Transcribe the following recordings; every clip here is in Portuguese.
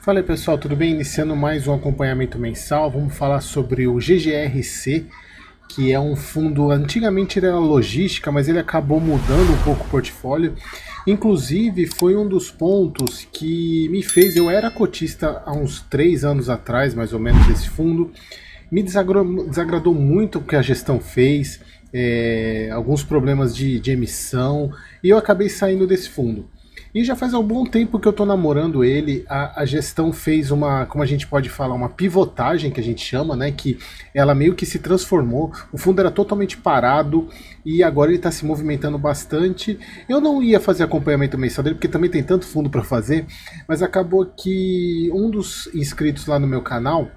Fala aí pessoal, tudo bem? Iniciando mais um acompanhamento mensal, vamos falar sobre o GGRC, que é um fundo, antigamente ele era logística, mas ele acabou mudando um pouco o portfólio. Inclusive foi um dos pontos que me fez, eu era cotista há uns 3 anos atrás, mais ou menos, desse fundo. Me desagradou muito o que a gestão fez, alguns problemas de emissão, e eu acabei saindo desse fundo. E já faz algum tempo que eu estou namorando ele. A gestão fez uma, como a gente pode falar, uma pivotagem que a gente chama, né? Que ela meio que se transformou. O fundo era totalmente parado e agora ele está se movimentando bastante. Eu não ia fazer acompanhamento mensal dele porque também tem tanto fundo para fazer, mas acabou que um dos inscritos lá no meu canal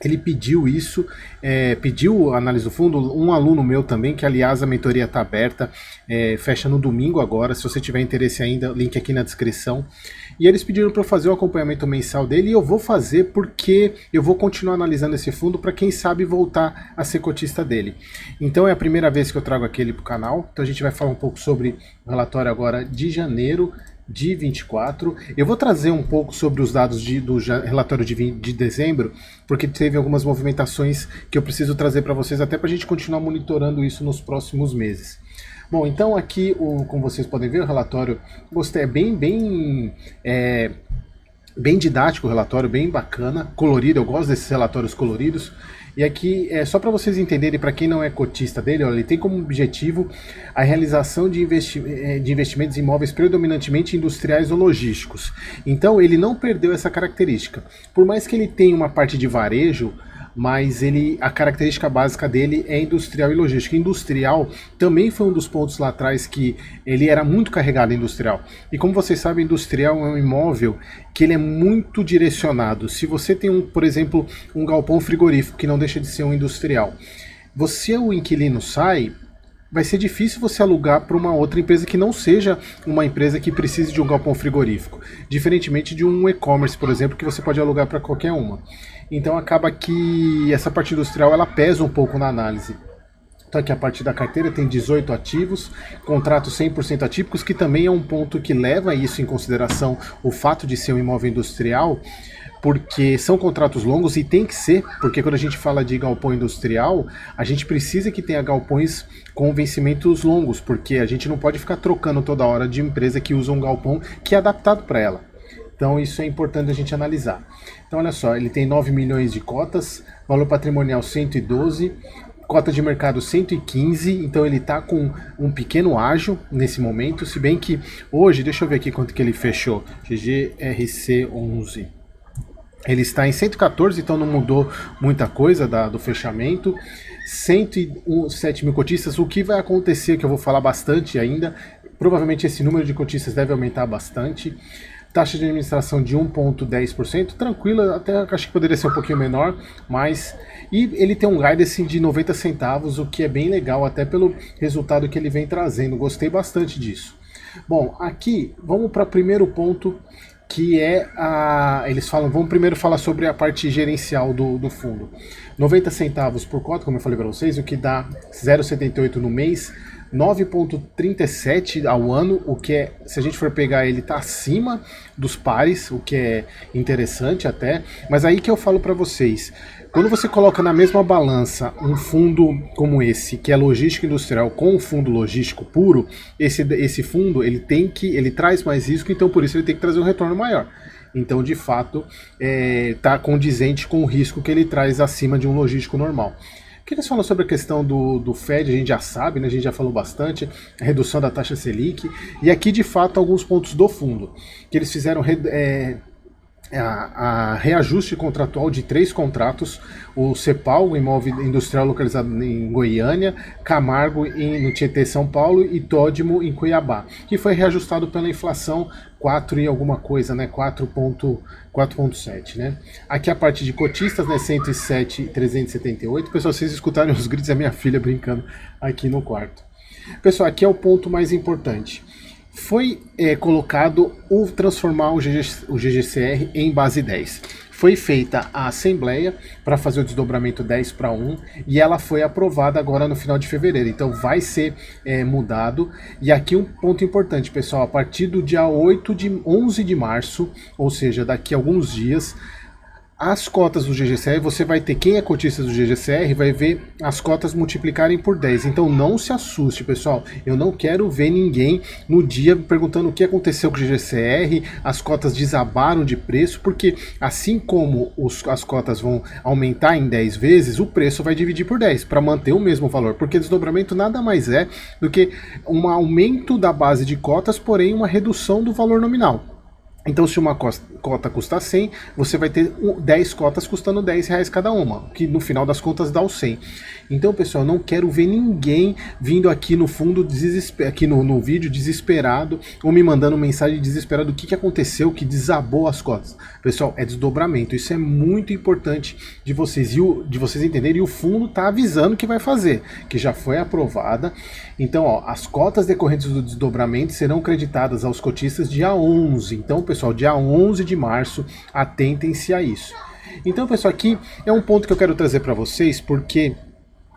ele pediu isso, pediu a análise do fundo, um aluno meu também, que aliás a mentoria está aberta, fecha no domingo agora, se você tiver interesse ainda, link aqui na descrição. E eles pediram para eu fazer o acompanhamento mensal dele e eu vou fazer porque eu vou continuar analisando esse fundo para quem sabe voltar a ser cotista dele. Então é a primeira vez que eu trago aquele para o canal, então a gente vai falar um pouco sobre o relatório agora de janeiro de 24. Eu vou trazer um pouco sobre os dados do relatório de dezembro, porque teve algumas movimentações que eu preciso trazer para vocês, até para a gente continuar monitorando isso nos próximos meses. Bom, então aqui, como vocês podem ver, o relatório, gostei, é bem didático o relatório, bem bacana, colorido, eu gosto desses relatórios coloridos. E aqui, só para vocês entenderem, para quem não é cotista dele, olha, ele tem como objetivo a realização de investimentos em imóveis predominantemente industriais ou logísticos. Então ele não perdeu essa característica. Por mais que ele tenha uma parte de varejo, mas a característica básica dele é industrial e logística. Industrial também foi um dos pontos lá atrás que ele era muito carregado em industrial. E como vocês sabem, industrial é um imóvel que ele é muito direcionado. Se você tem, por exemplo, um galpão frigorífico, que não deixa de ser um industrial, o inquilino sai, vai ser difícil você alugar para uma outra empresa que não seja uma empresa que precise de um galpão frigorífico. Diferentemente de um e-commerce, por exemplo, que você pode alugar para qualquer uma. Então acaba que essa parte industrial ela pesa um pouco na análise. Então aqui a parte da carteira tem 18 ativos, contratos 100% atípicos, que também é um ponto que leva isso em consideração, o fato de ser um imóvel industrial, porque são contratos longos e tem que ser, porque quando a gente fala de galpão industrial, a gente precisa que tenha galpões com vencimentos longos, porque a gente não pode ficar trocando toda hora de empresa que usa um galpão que é adaptado para ela. Então isso é importante a gente analisar. Então olha só, ele tem 9 milhões de cotas, valor patrimonial 112, cota de mercado 115, então ele está com um pequeno ágio nesse momento, se bem que hoje, deixa eu ver aqui quanto que ele fechou, GGRC11. Ele está em 114, então não mudou muita coisa do fechamento. 107 mil cotistas, o que vai acontecer, que eu vou falar bastante ainda, provavelmente esse número de cotistas deve aumentar bastante. Taxa de administração de 1,10%, tranquila, até acho que poderia ser um pouquinho menor, mas... E ele tem um guidance de 90 centavos, o que é bem legal, até pelo resultado que ele vem trazendo, gostei bastante disso. Bom, aqui, vamos para o primeiro ponto, que é eles falam, vamos primeiro falar sobre a parte gerencial do fundo. 90 centavos por cota, como eu falei para vocês, o que dá 0,78 no mês, 9,37 ao ano, o que é, se a gente for pegar ele, está acima dos pares, o que é interessante até, mas aí que eu falo para vocês, quando você coloca na mesma balança um fundo como esse, que é logística industrial, com um fundo logístico puro, esse fundo ele traz mais risco, então por isso ele tem que trazer um retorno maior. Então, de fato, está condizente com o risco que ele traz acima de um logístico normal. O que eles falam sobre a questão do Fed, a gente já sabe, né? A gente já falou bastante, a redução da taxa Selic, e aqui de fato alguns pontos do fundo, que eles fizeram a reajuste contratual de 3 contratos, o Cepal, o imóvel industrial localizado em Goiânia, Camargo no Tietê, São Paulo, e Todimo em Cuiabá, que foi reajustado pela inflação 4 e alguma coisa, né? 4,7, né? Aqui a parte de cotistas, né? 107.378. Pessoal, vocês escutarem os gritos, é minha filha brincando aqui no quarto. Pessoal, aqui é o ponto mais importante. Foi colocado transformar o GGCR em base 10. foi feita a assembleia para fazer o desdobramento 10/1 e ela foi aprovada agora no final de fevereiro. Então vai ser mudado. E aqui um ponto importante, pessoal, a partir do dia 11 de março, ou seja, daqui a alguns dias, as cotas do GGCR, você vai ter, quem é cotista do GGCR vai ver as cotas multiplicarem por 10. Então não se assuste, pessoal. Eu não quero ver ninguém no dia perguntando o que aconteceu com o GGCR, as cotas desabaram de preço, porque assim como as cotas vão aumentar em 10 vezes, o preço vai dividir por 10 para manter o mesmo valor, porque desdobramento nada mais é do que um aumento da base de cotas, porém uma redução do valor nominal. Então, se uma cota custa 100, você vai ter 10 cotas custando R$10 cada uma, que no final das contas dá o 100. Então, pessoal, não quero ver ninguém vindo aqui no fundo, aqui no vídeo, desesperado, ou me mandando mensagem desesperada do que aconteceu, que desabou as cotas. Pessoal, é desdobramento, isso é muito importante de vocês entenderem, e o fundo está avisando que vai fazer, que já foi aprovada. Então, ó, as cotas decorrentes do desdobramento serão creditadas aos cotistas dia 11. Então, pessoal, dia 11 de março, atentem-se a isso. Então, pessoal, aqui é um ponto que eu quero trazer para vocês, porque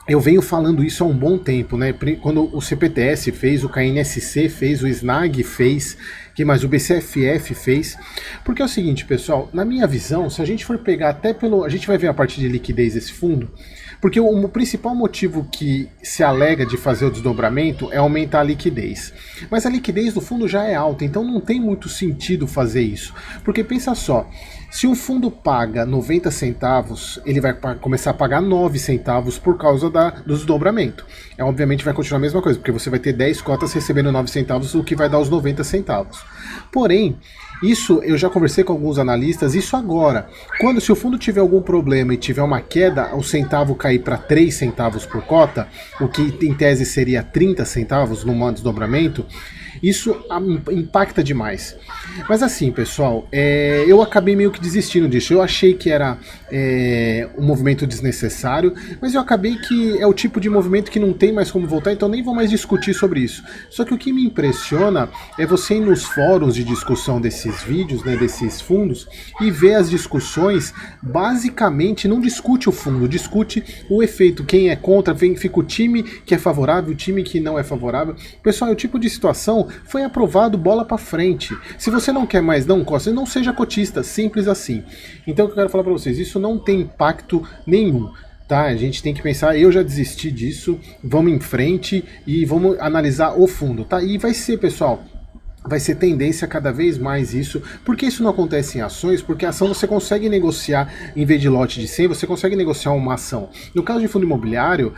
eu venho falando isso há um bom tempo, né? Quando o CPTS fez, o KNSC fez, o SNAG fez, que mais o BCFF fez. Porque é o seguinte, pessoal, na minha visão, se a gente for pegar até pelo... A gente vai ver a parte de liquidez desse fundo, porque o principal motivo que se alega de fazer o desdobramento é aumentar a liquidez. Mas a liquidez do fundo já é alta, então não tem muito sentido fazer isso. Porque pensa só, se um fundo paga 90 centavos, ele vai começar a pagar 9 centavos por causa do desdobramento. Obviamente vai continuar a mesma coisa, porque você vai ter 10 cotas recebendo 9 centavos, o que vai dar os 90 centavos. Porém, isso eu já conversei com alguns analistas, isso agora. Se o fundo tiver algum problema e tiver uma queda, o centavo cair para 3 centavos por cota, o que em tese seria 30 centavos no desdobramento, isso impacta demais. Mas assim, pessoal, eu acabei meio que desistindo disso. Eu achei que era um movimento desnecessário, mas eu acabei que é o tipo de movimento que não tem mais como voltar, então nem vou mais discutir sobre isso. Só que o que me impressiona é você ir nos fóruns de discussão desses vídeos, né, desses fundos, e ver as discussões. Basicamente não discute o fundo, discute o efeito, quem é contra, fica o time que é favorável, o time que não é favorável. Pessoal, é o tipo de situação, foi aprovado, bola pra frente. Se você não quer mais, não seja cotista, simples assim. Então o que eu quero falar pra vocês, isso não tem impacto nenhum. Tá, a gente tem que pensar, eu já desisti disso, vamos em frente e vamos analisar o fundo, tá? E vai ser, pessoal, vai ser tendência cada vez mais isso. Por que isso não acontece em ações? Porque a ação você consegue negociar, em vez de lote de 100, você consegue negociar uma ação. No caso de fundo imobiliário,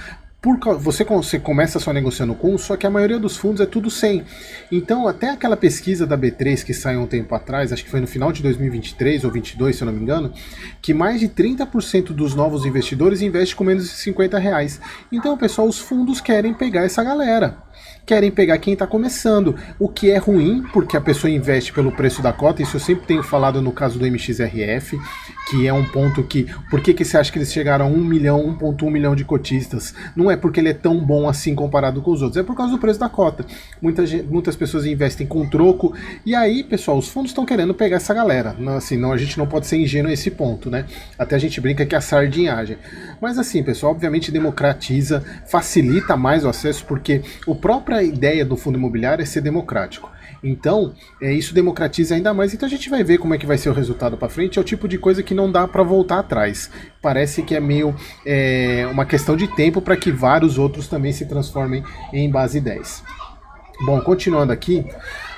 você começa só negociando com, só que a maioria dos fundos é tudo 100. Então, até aquela pesquisa da B3 que saiu um tempo atrás, acho que foi no final de 2023 ou 2022, se eu não me engano, que mais de 30% dos novos investidores investem com menos de R$50. Então, pessoal, os fundos querem pegar essa galera. Querem pegar quem está começando, o que é ruim, porque a pessoa investe pelo preço da cota. Isso eu sempre tenho falado no caso do MXRF, que é um ponto que... Por que você acha que eles chegaram a 1,1 milhão de cotistas? Não é porque ele é tão bom assim comparado com os outros, é por causa do preço da cota. Muitas pessoas investem com troco, e aí, pessoal, os fundos estão querendo pegar essa galera. Assim, não, a gente não pode ser ingênuo a esse ponto, né? Até a gente brinca que é a sardinhagem. Mas assim, pessoal, obviamente democratiza, facilita mais o acesso, porque a própria ideia do fundo imobiliário é ser democrático. Então, isso democratiza ainda mais. Então a gente vai ver como é que vai ser o resultado para frente. É o tipo de coisa que não dá para voltar atrás. Parece que é meio uma questão de tempo para que vários outros também se transformem em base 10. Bom, continuando aqui,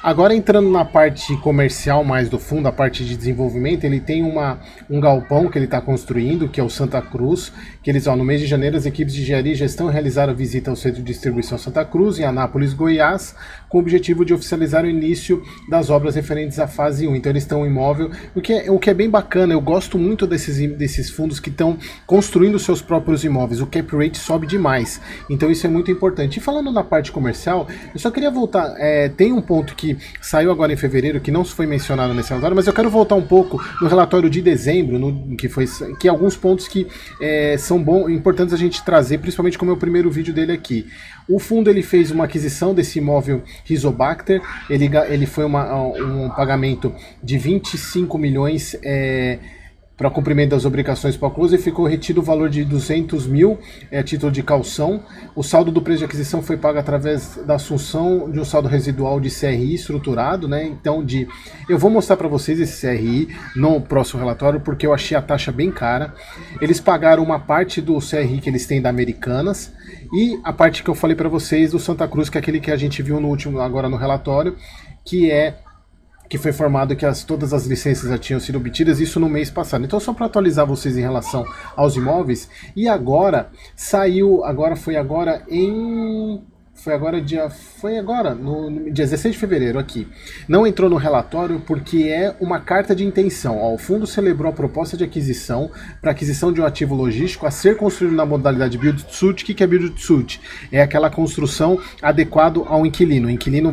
agora entrando na parte comercial mais do fundo, a parte de desenvolvimento, ele tem um galpão que ele está construindo, que é o Santa Cruz, que eles, no mês de janeiro, as equipes de engenharia e gestão realizaram a visita ao centro de distribuição Santa Cruz, em Anápolis, Goiás, com o objetivo de oficializar o início das obras referentes à fase 1. Então eles estão imóvel, o que é bem bacana. Eu gosto muito desses fundos que estão construindo seus próprios imóveis. O cap rate sobe demais, então isso é muito importante. E falando na parte comercial, eu só queria voltar, tem um ponto que saiu agora em fevereiro, que não foi mencionado nesse relatório, mas eu quero voltar um pouco no relatório de dezembro, que alguns pontos que são importantes a gente trazer, principalmente como é o primeiro vídeo dele aqui. O fundo ele fez uma aquisição desse imóvel Rizobacter, ele foi um pagamento de 25 milhões para cumprimento das obrigações pós-close, ficou retido o valor de 200 mil a título de caução. O saldo do preço de aquisição foi pago através da assunção de um saldo residual de CRI estruturado, né? Então, eu vou mostrar para vocês esse CRI no próximo relatório, porque eu achei a taxa bem cara. Eles pagaram uma parte do CRI que eles têm da Americanas e a parte que eu falei para vocês do Santa Cruz, que é aquele que a gente viu no último, agora no relatório, que foi informado que todas as licenças já tinham sido obtidas, isso no mês passado. Então, só para atualizar vocês em relação aos imóveis, e agora no dia 16 de fevereiro aqui. Não entrou no relatório porque é uma carta de intenção. Ó, o fundo celebrou a proposta de aquisição para aquisição de um ativo logístico a ser construído na modalidade Build-to-Suit. O que é Build-to-Suit? É aquela construção adequada ao inquilino. O inquilino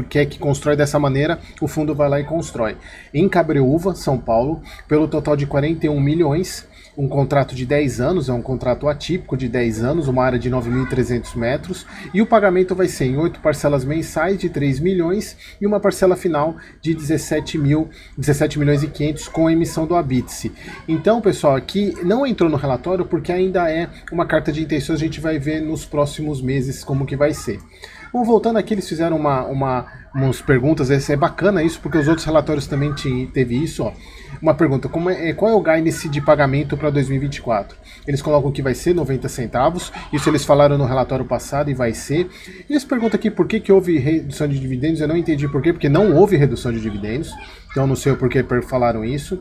quer que constrói dessa maneira, o fundo vai lá e constrói. Em Cabreúva, São Paulo, pelo total de 41 milhões, um contrato de 10 anos, é um contrato atípico de 10 anos, uma área de 9.300 metros, e o pagamento vai ser em 8 parcelas mensais de 3 milhões e uma parcela final de 17 milhões e 500 com a emissão do habite-se. Então, pessoal, aqui não entrou no relatório porque ainda é uma carta de intenções, a gente vai ver nos próximos meses como que vai ser. Bom, voltando aqui, eles fizeram umas perguntas, é bacana isso, porque os outros relatórios também teve isso, ó. Uma pergunta, qual é o guidance de pagamento para 2024? Eles colocam que vai ser 90 centavos, isso eles falaram no relatório passado e vai ser. Eles perguntam aqui por que houve redução de dividendos, eu não entendi por quê, porque não houve redução de dividendos, então não sei o porquê falaram isso.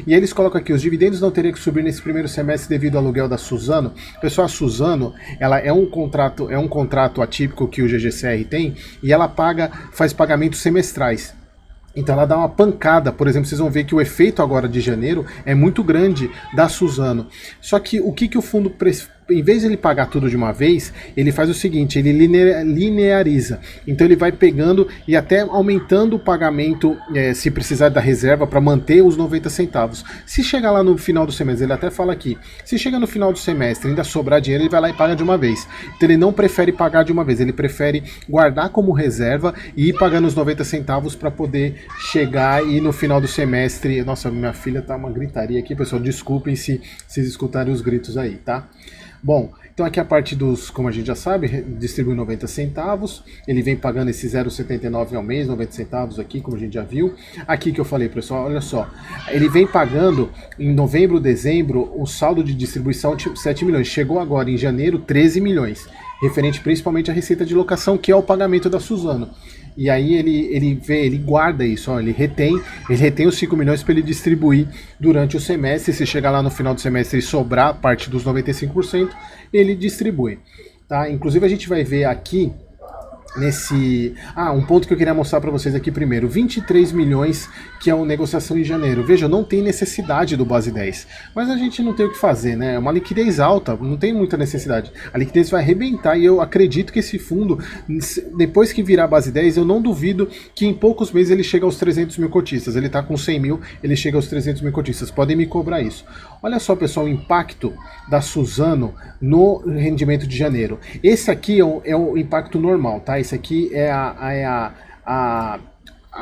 E eles colocam aqui, os dividendos não teriam que subir nesse primeiro semestre devido ao aluguel da Suzano. Pessoal, a Suzano, ela é um contrato atípico que o GGCR tem, e ela faz pagamentos semestrais. Então ela dá uma pancada, por exemplo, vocês vão ver que o efeito agora de janeiro é muito grande da Suzano. Só que o que o fundo em vez de ele pagar tudo de uma vez, ele faz o seguinte, ele lineariza. Então ele vai pegando e até aumentando o pagamento, se precisar da reserva, para manter os 90 centavos. Se chegar lá no final do semestre, ele até fala aqui, se chega no final do semestre ainda sobrar dinheiro, ele vai lá e paga de uma vez. Então ele não prefere pagar de uma vez, ele prefere guardar como reserva e ir pagando os 90 centavos para poder chegar e no final do semestre... Nossa, minha filha tá uma gritaria aqui, pessoal, desculpem se vocês escutarem os gritos aí, tá? Bom, então aqui a parte dos, como a gente já sabe, distribui 90 centavos, ele vem pagando esse 0,79 ao mês, 90 centavos aqui, como a gente já viu. Aqui que eu falei, pessoal, olha só, ele vem pagando em novembro, dezembro, o saldo de distribuição de 7 milhões, chegou agora em janeiro 13 milhões, referente principalmente à receita de locação, que é o pagamento da Suzano. E aí ele guarda isso, ó, ele retém os 5 milhões para ele distribuir durante o semestre. Se chegar lá no final do semestre e sobrar parte dos 95%, ele distribui. Tá? Inclusive a gente vai ver aqui um ponto que eu queria mostrar para vocês aqui primeiro, 23 milhões que é a negociação em janeiro. Veja, não tem necessidade do base 10, mas a gente não tem o que fazer, né? É uma liquidez alta, não tem muita necessidade. A liquidez vai arrebentar e eu acredito que esse fundo, depois que virar base 10, eu não duvido que em poucos meses ele chega aos 300 mil cotistas. Ele está com 100 mil, ele chega aos 300 mil cotistas. Podem me cobrar isso. Olha só, pessoal, o impacto da Suzano no rendimento de janeiro.Esse aqui é o impacto normal, tá? Esse aqui é a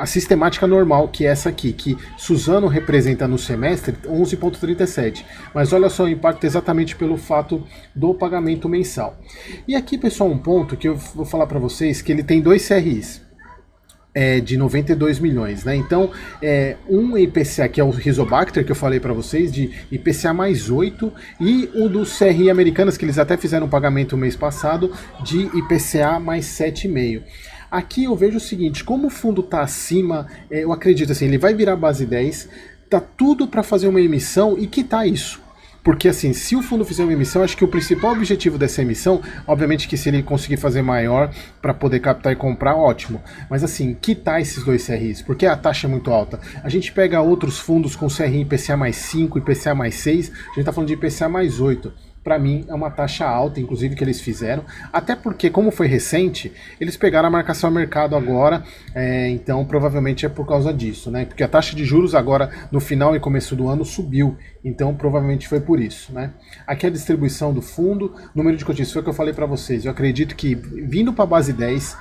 sistemática normal, que é essa aqui, que Suzano representa no semestre 11,37. Mas olha só o impacto exatamente pelo fato do pagamento mensal. E aqui, pessoal, um ponto que eu vou falar para vocês, que ele tem dois CRIs. De 92 milhões, né? Então, um IPCA, que é o Rizobacter, que eu falei para vocês, de IPCA mais 8, e o do CRI Americanas, que eles até fizeram um pagamento mês passado, de IPCA mais 7,5. Aqui eu vejo o seguinte, como o fundo está acima, eu acredito assim, ele vai virar base 10, tá tudo para fazer uma emissão e quitar isso. Porque assim, se o fundo fizer uma emissão, acho que o principal objetivo dessa emissão, obviamente que se ele conseguir fazer maior para poder captar e comprar, ótimo. Mas assim, quitar esses dois CRIs, porque a taxa é muito alta. A gente pega outros fundos com CRI IPCA mais 5, IPCA mais 6, a gente está falando de IPCA mais 8. Para mim é uma taxa alta, inclusive, que eles fizeram, até porque, como foi recente, eles pegaram a marcação a mercado agora, então provavelmente é por causa disso, né? Porque a taxa de juros agora, no final e começo do ano, subiu, então provavelmente foi por isso, né? Aqui a distribuição do fundo, número de cotistas, foi o que eu falei para vocês, eu acredito que, vindo para a base 10,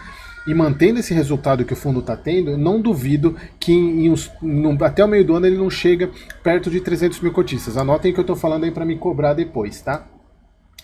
e mantendo esse resultado que o fundo está tendo, não duvido que até o meio do ano ele não chega perto de 300 mil cotistas. Anotem que eu estou falando aí para me cobrar depois, tá?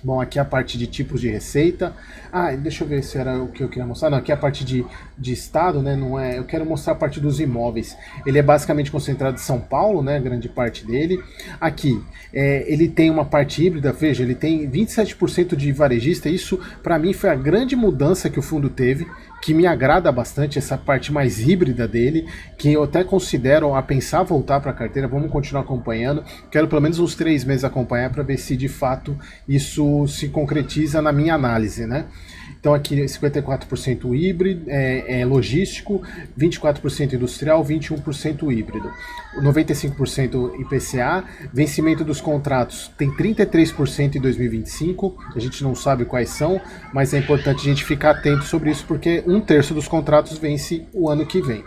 Bom, aqui a parte de tipos de receita. Ah, deixa eu ver se era o que eu queria mostrar. Não, aqui a parte de estado, né? Não é. Eu quero mostrar a parte dos imóveis. Ele é basicamente concentrado em São Paulo, né? Grande parte dele. Aqui, ele tem uma parte híbrida, veja, ele tem 27% de varejista. Isso, para mim, foi a grande mudança que o fundo teve, que me agrada bastante, essa parte mais híbrida dele, que eu até considero a pensar voltar para a carteira. Vamos continuar acompanhando. Quero pelo menos uns 3 meses acompanhar para ver se de fato isso se concretiza na minha análise, né? Então aqui 54% híbrido, logístico, 24% industrial, 21% híbrido. 95% IPCA, vencimento dos contratos tem 33% em 2025, a gente não sabe quais são, mas é importante a gente ficar atento sobre isso, porque 1/3 dos contratos vence o ano que vem.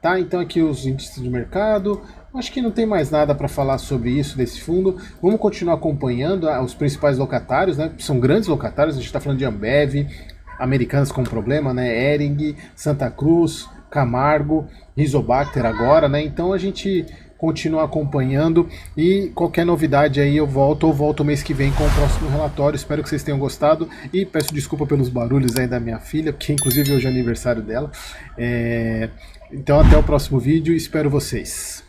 Tá, então aqui os índices de mercado. Acho que não tem mais nada para falar sobre isso desse fundo. Vamos continuar acompanhando os principais locatários, né? São grandes locatários, a gente está falando de Ambev, Americanas com problema, né? Hering, Santa Cruz, Camargo, Rizobacter agora, né? Então a gente continua acompanhando e qualquer novidade aí eu volto mês que vem com o próximo relatório. Espero que vocês tenham gostado e peço desculpa pelos barulhos aí da minha filha, porque inclusive hoje é aniversário dela. Então até o próximo vídeo, espero vocês.